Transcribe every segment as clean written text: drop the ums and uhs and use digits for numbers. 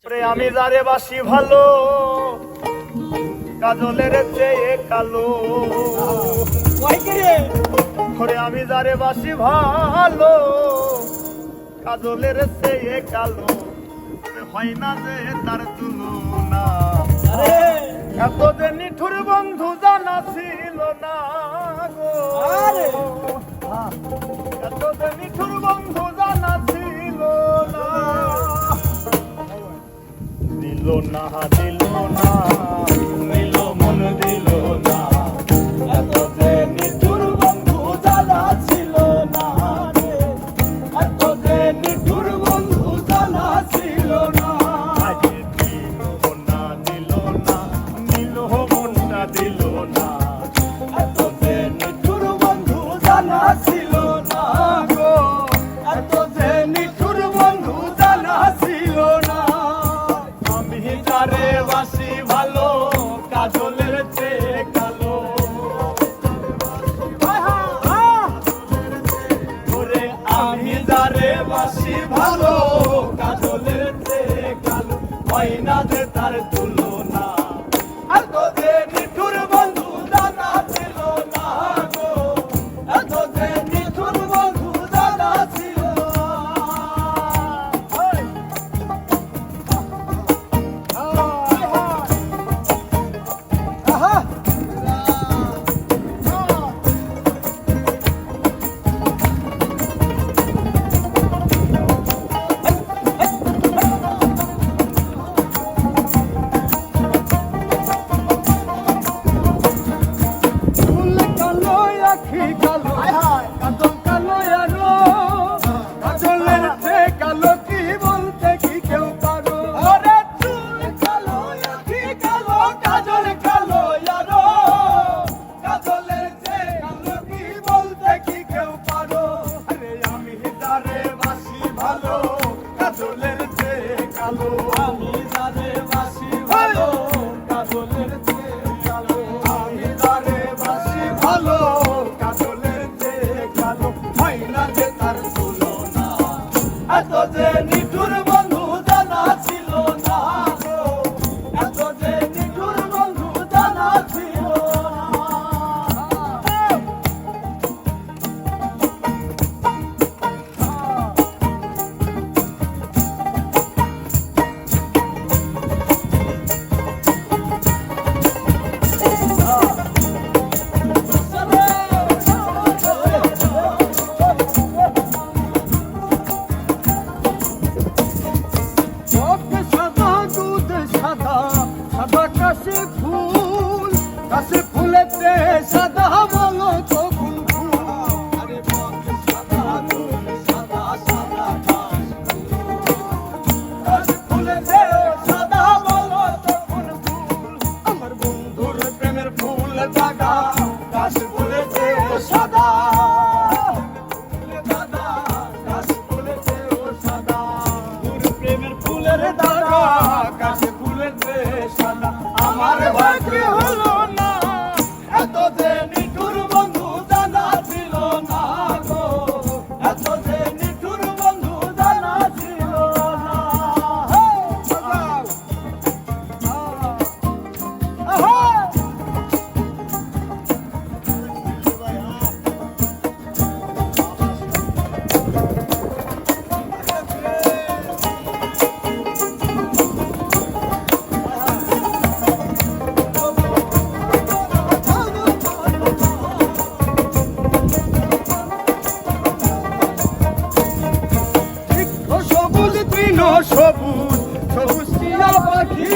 আমি যারে বাসি ভালো কাজলের চেয়ে কালো। ওরে আমি যারে বাসি ভালো কাজলের চেয়ে কালো, হয় না যে তার তুলনা। এত যে নিঠুর বন্ধু জানা ছিল না গো, এত যে নিঠুর বন্ধু জানা ছিল না। দিল না দিল না দিল মন দিল না, এত যে নিঠুর বন্ধু জানা ছিল না রে, এত যে নিঠুর বন্ধু জানা ছিল না। দিল না দিল না দিল মনটা দিল না, এত যে নিঠুর বন্ধু জানা ছিল না গো, এত যে নিঠুর বন্ধু জানা ছিল না। আমি যারে বাসি ভালো কাজলের চেয়ে কালো, ওরে আমি যারে বাসি ভালো কাজলের চেয়ে কালো, হয় না যে তার তুলনা। এত যে নিঠুর বন্ধু জানা ছিল না গো, এত যে নিঠুর বন্ধু জানা ছিল না। আমি যারে বাসি ভালো কাজলের চেয়ে কালো, আমি যারে বাসি ভালো কাজলের চেয়ে কালো, হয় না যে তার তুলনা। এত যে নিঠুর বন্ধু জানা ছিল না গো, এত যে নিঠুর বন্ধু জানা ছিল ফুল, কাশে ফুলেতে সাদা বলো তখন ফুল। আরে সাদা দুধ সাদা সাদা কাশে ফুলেতে সাদা বলো তখন ফুল। আমার বন্ধুর প্রেমের ফুল দাগা কাশে ফুলেতে সাদা, দাদা কাশে ফুলেতে সাদা, প্রেমের ফুলের দাগা কাশে ফুলেতে সাদা। আমার ভাগ্য হলো না, এত যে নিঠুর বন্ধু জানা ছিল না গো, এত যে নিঠুর বন্ধু জানা ছিল না। সবুজ সবুজ টিয়া পাখি,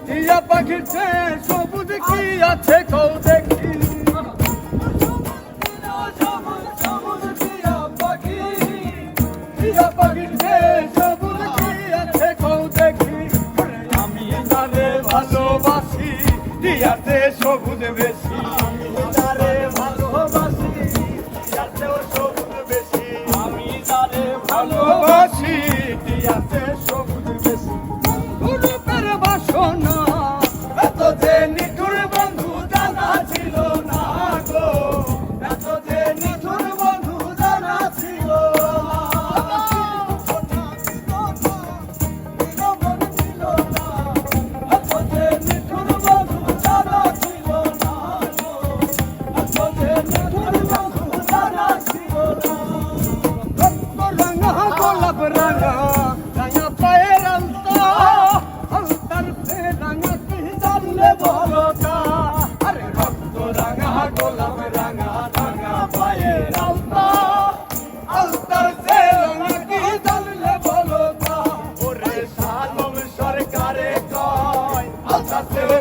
টিয়া পাখির চেয়ে সবুজ কি আছে কও দেখি। সবুজ টিয়া পাখি, টিয়া পাখির চেয়ে সবুজ কি আছে কও দেখি। আমি যারে ভালোবাসি টিয়াতে সবুজ বেশি, আমি যারে ভালোবাসি টিয়াতেও সবুজ বেশি, আমি যারে ভালোবাসি টিয়াতে সবুজ বেশি। রূপের বাসনা এত যে নিঠুর বন্ধু জানা ছিল না গো, এত যে নিঠুর বন্ধু জানা ছিল না। কারে কয় আলতাতে